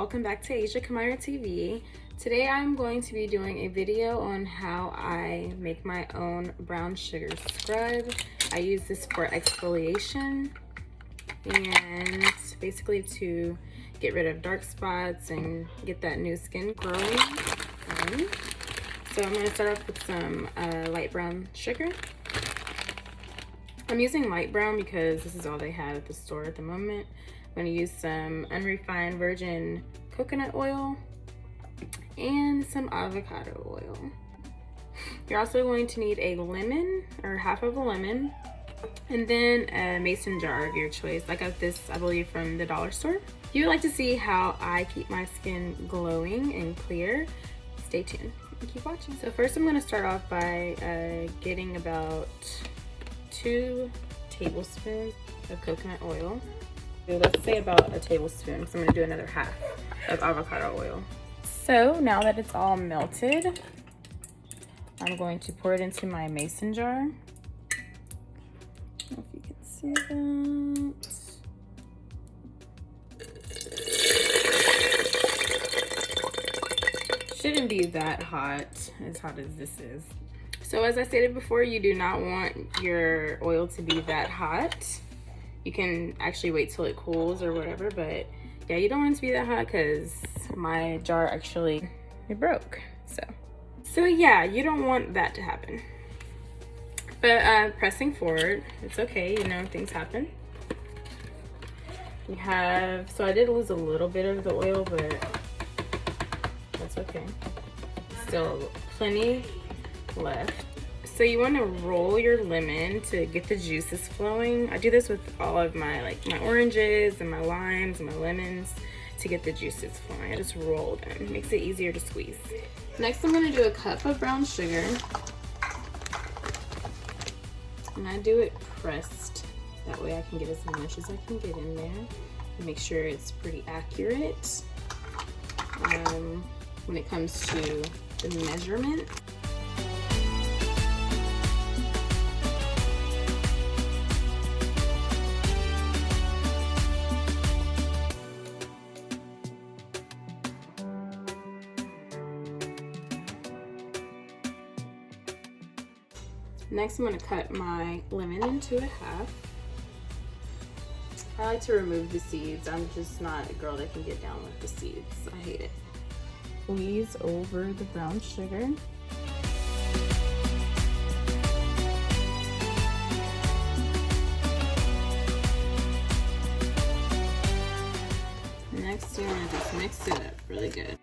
welcome back to Asia Kamira TV. Today I'm going to be doing a video on how I make my own brown sugar scrub. I use this for exfoliation and basically to get rid of dark spots and get that new skin growing. So I'm going to start off with some light brown sugar. I'm using light brown because this is all they have at the store at the moment. I'm going to use some unrefined virgin coconut oil and some avocado oil. You're also going to need a lemon, or half of a lemon, and then a mason jar of your choice. I got this, I believe, from the dollar store. If you would like to see how I keep my skin glowing and clear, stay tuned and keep watching. So first I'm going to start off by getting about 2 tablespoons of coconut oil. Let's say about a tablespoon, because I'm going to do another half of avocado oil. So now that it's all melted, I'm going to pour it into my mason jar. I don't know if you can see that. Shouldn't be that hot, as hot as this is. So as I stated before, you do not want your oil to be that hot. You can actually wait till it cools or whatever, but yeah, you don't want it to be that hot because my jar actually, it broke. So yeah, you don't want that to happen. But pressing forward, it's okay, you know, things happen. We have, so I did lose a little bit of the oil, but that's okay. Still plenty left. So you want to roll your lemon to get the juices flowing. I do this with all of my, like my oranges and my limes and my lemons to get the juices flowing. I just roll them. It makes it easier to squeeze. Next, I'm going to do a cup of brown sugar. And I do it pressed. That way I can get as much as I can get in there. Make sure it's pretty accurate when it comes to the measurement. Next, I'm going to cut my lemon into a half. I like to remove the seeds. I'm just not a girl that can get down with the seeds. I hate it. Squeeze over the brown sugar. Next, you want to just mix it up really good.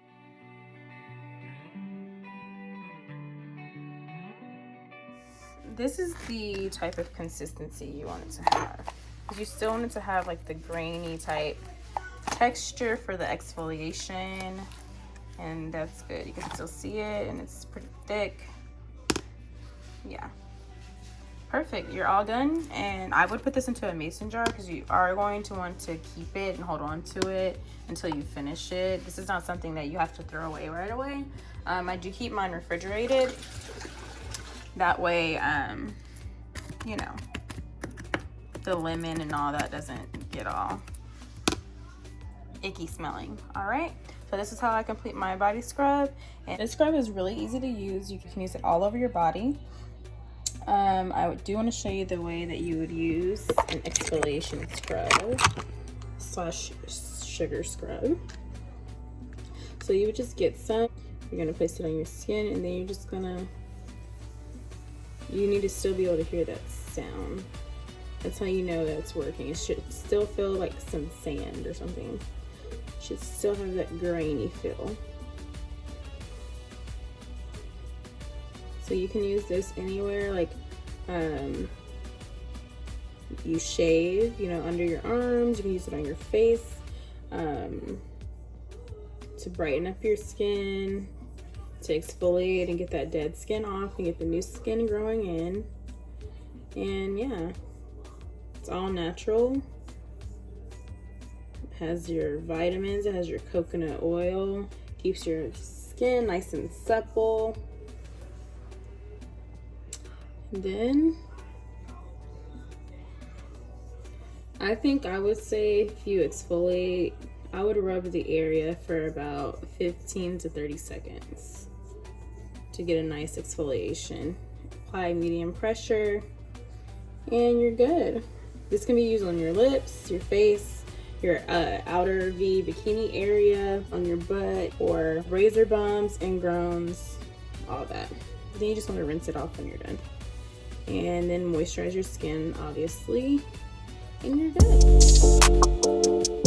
This is the type of consistency you want it to have. You still want it to have like the grainy type texture for the exfoliation, and that's good. You can still see it, and it's pretty thick. Yeah, perfect. You're all done, and I would put this into a mason jar because you are going to want to keep it and hold on to it until you finish it. This is not something that you have to throw away right away. I do keep mine refrigerated. That way, you know, the lemon and all that doesn't get all icky smelling. All right, so this is how I complete my body scrub. And this scrub is really easy to use. You can use it all over your body. I do want to show you the way that you would use an exfoliation scrub / sugar scrub. So you would just get some, you're gonna place it on your skin, and then you're just gonna, you need to still be able to hear that sound. That's how you know that it's working. It should still feel like some sand or something. It should still have that grainy feel. So you can use this anywhere, like you shave, you know, under your arms. You can use it on your face to brighten up your skin, to exfoliate and get that dead skin off and get the new skin growing in. And yeah, it's all natural. It has your vitamins, it has your coconut oil, keeps your skin nice and supple. And then I think I would say if you exfoliate I would rub the area for about 15 to 30 seconds to get a nice exfoliation. Apply medium pressure and you're good. This can be used on your lips, your face, your outer V bikini area, on your butt, or razor bumps, ingrowns, all that. Then you just want to rinse it off when you're done. And then moisturize your skin, obviously, and you're good.